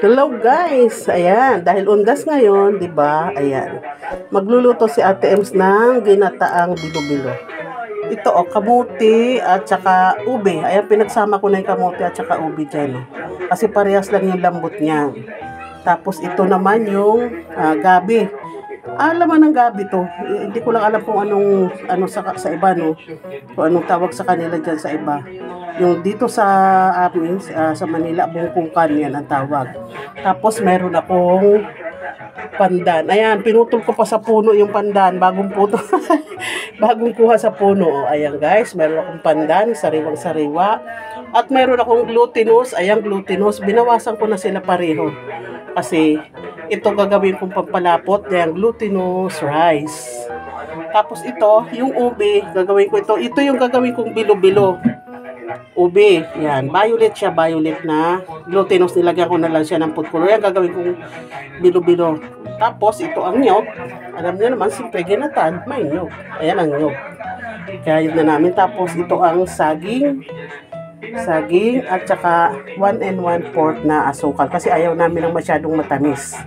Hello guys! Ayan, dahil undas ngayon, 'di ba? Ayan. Magluluto si Ate Ems ng ginataang bilo-bilo. Ito kamuti at saka ube. Ayan, pinagsama ko na yung kamuti at saka ube diyan. Kasi parehas lang yung lambot niya. Tapos ito naman yung gabi. Laman ng gabi to. Hindi ko lang alam kung ano sa iba, no? Kung anong tawag sa kanila diyan sa iba. Yung dito sa amin, sa Manila, bungkukan yan ang tawag. Tapos meron akong pandan. Ayan, pinutol ko pa sa puno yung pandan. Bagong puto. Bagong kuha sa puno. Ayan guys, meron akong pandan, sariwang-sariwa. At meron akong glutinous. Ayan, glutinous. Binawasan ko na sila pareho. Kasi ito gagawin kong pampalapot. Ayan, glutinous rice. Tapos ito, yung ube, gagawin ko ito. Ito yung gagawin kong bilo-bilo. Ube, yan, violet siya, violet na glutinous, nilagyan ko na lang siya ng food color. Yan, gagawin kong bilo-bilo. Tapos, ito ang nyog. Alam niyo naman, siyempre, ginatan, may nyog. Ayan ang nyog. Kaya yun na namin. Tapos, ito ang saging at saka 1¼ na asukal. Kasi ayaw namin ng masyadong matamis.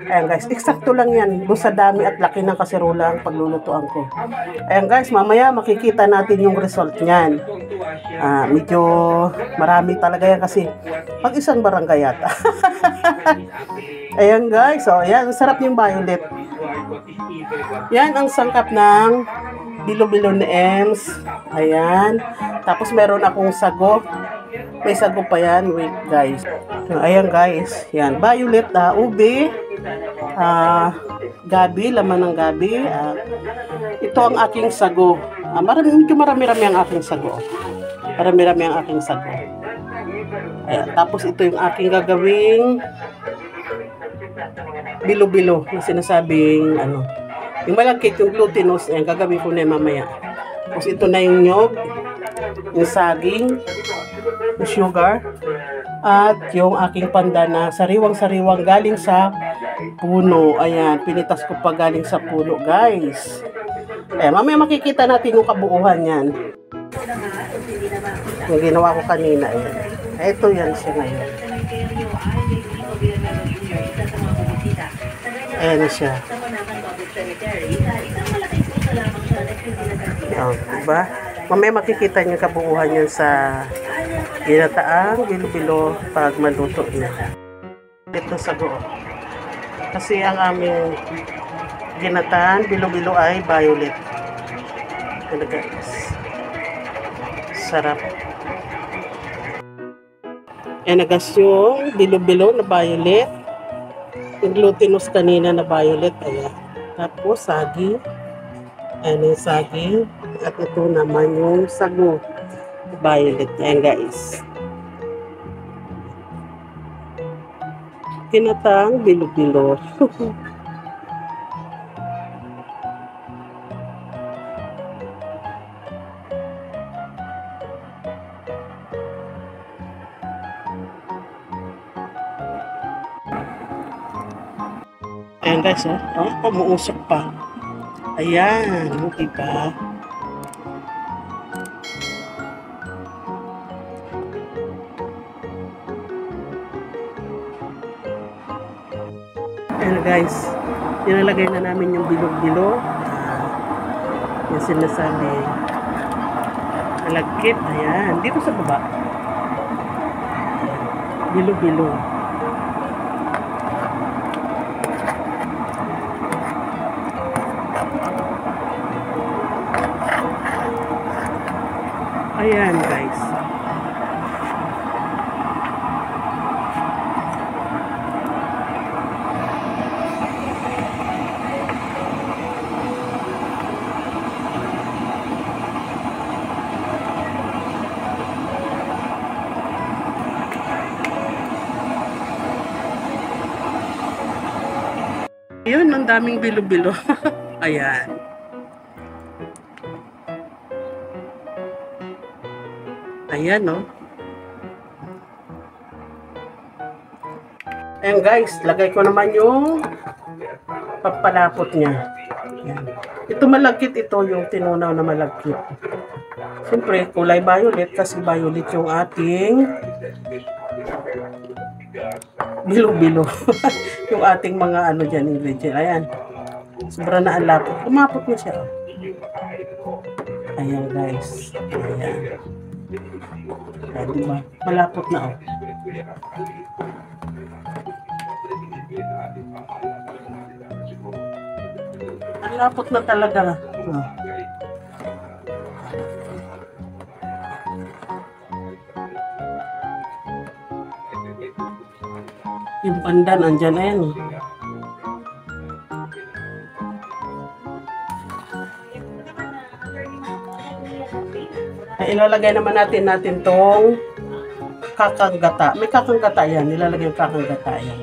Ayan guys, eksakto lang yan. Doon sa dami at laki ng kaserola ang paglulutuan ko. Ayan guys, mamaya makikita natin yung result niyan. Medyo marami talaga yan kasi pag isang barangay yata. Ayan guys, so ayan, sarap yung violet. Yan ang sangkap ng bilo-bilo ni Ems. Ayan. Tapos meron akong sago. May sago pa yan. Wait guys. Ayan guys. Yan. Violet, ube. Gabi. Laman ng gabi. Ito ang aking sago. Medyo marami-rami ang aking sago. Marami-rami ang aking sago. Ayan. Tapos ito yung aking gagawing bilo-bilo. Na sinasabing yung malagkit, yung glutinous, ayan, gagawin ko na mamaya. Tapos ito na yung nyog, yung saging, yung sugar, at yung aking pandan na sariwang-sariwang galing sa puno. Ayan, pinitas ko pa galing sa puno, guys. Ayan, mamaya makikita natin yung kabuuhan yan. Yung ginawa ko kanina, ayan. Ito yan siya ngayon. Ayan na siya. Diba? Mamaya makikita niyo kabuuhan yan sa ginataang bilo-bilo pag maluto niya. Ito sago. Kasi ang aming ginataan bilo-bilo ay violet. Ito guys. Sarap. Ayan na guys yung bilo-bilo na violet. Yung glutinous kanina na violet. Ayan. Tapos saging. Ayan yung saging. At ito naman yung sago. Violet. Ayan guys. Ginataang bilo-bilo. Ayan guys, umuusok pa. Ayan, diba? Ayan guys, nilalagay na namin yung bilog-bilo. Yung sinasabi malagkit. Ayan, dito sa baba. Bilo-bilo. Ayan guys. Yun, ang daming bilo-bilo. Ayan. Ayan, no? Ayan, guys. Lagay ko naman yung pampalapot niya. Ayan. Ito malagkit ito, yung tinunaw na malagkit. Siyempre, kulay violet kasi violet yung ating bilo-bilo. Yung ating mga ano dyan, ingredient. Ayan. Sobra na ang lapot. Kumapot na siya. Ayan guys. Ayan. Ayan, diba? Malapot na oh. Ang lapot na talaga. Oh. Yung pandan, andyan na yan. Ay, ilalagay naman natin tong kakanggata. May kakanggata yan. Nilalagay yung kakanggata yan.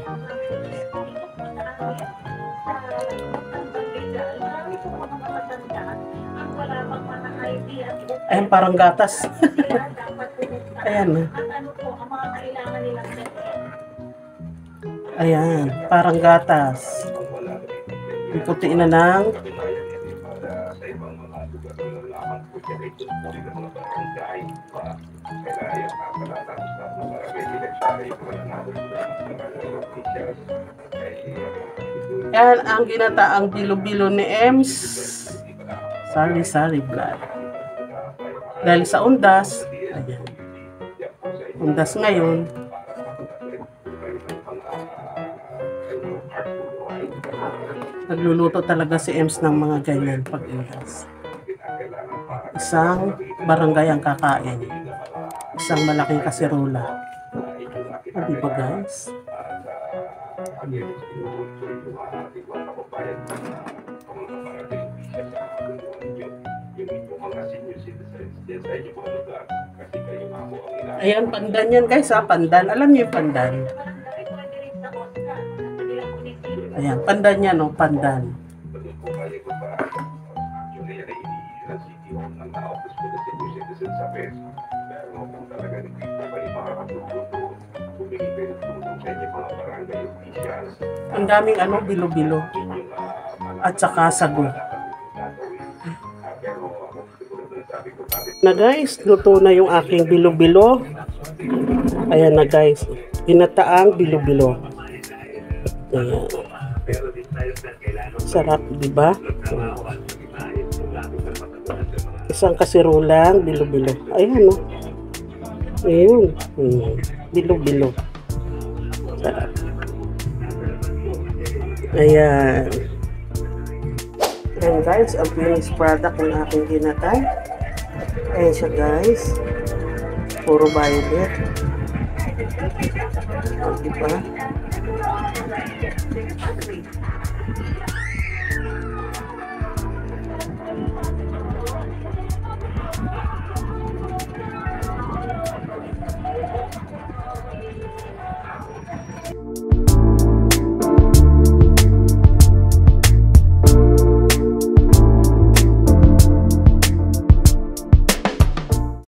Ayan, parang gatas. Ayan. Ayan, parang gatas. Iputiin na ng yan ang ginataang bilo-bilo ni Ems. Sari-sari vlog. Dahil sa undas, ayan. Undas ngayon. Nagluluto talaga si Ems ng mga ganyan pag undas. Isang barangay ang kakain. Isang malaking kaserola. O, diba guys? Ayan, pandan yan guys ha, pandan. Alam niyo yung pandan? Ayan, pandan yan o, pandan. Ang daming ano, bilo-bilo. At saka sago. Na guys, luto na yung aking bilo-bilo. Ayan na guys. Ginataang bilo-bilo. Ayan. Sarap, di ba? Isang kasirulang bilo-bilo. Ayan, no? Ayun. Bilo-bilo. Sarap. Ayan. Ayan guys, ang finished product ng aking ginatay. Ayan siya guys. Puro violet. O, diba?